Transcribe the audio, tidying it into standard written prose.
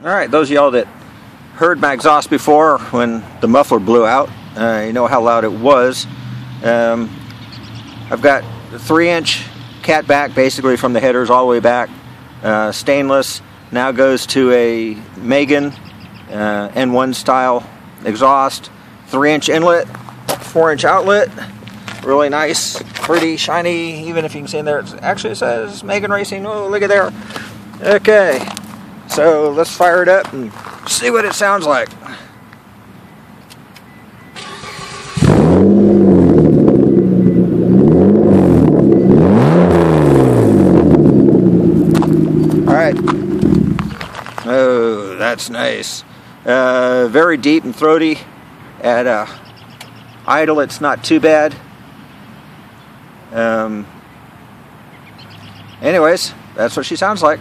Alright, those of y'all that heard my exhaust before when the muffler blew out, you know how loud it was. I've got the 3-inch cat back, basically from the headers all the way back. Stainless, now goes to a Megan N1 style exhaust. 3-inch inlet, 4-inch outlet. Really nice, pretty shiny, even if you can see in there, it actually says Megan Racing. Oh, look at there. Okay. So let's fire it up and see what it sounds like. Alright. Oh, that's nice. Very deep and throaty. At idle, it's not too bad. Anyways, that's what she sounds like.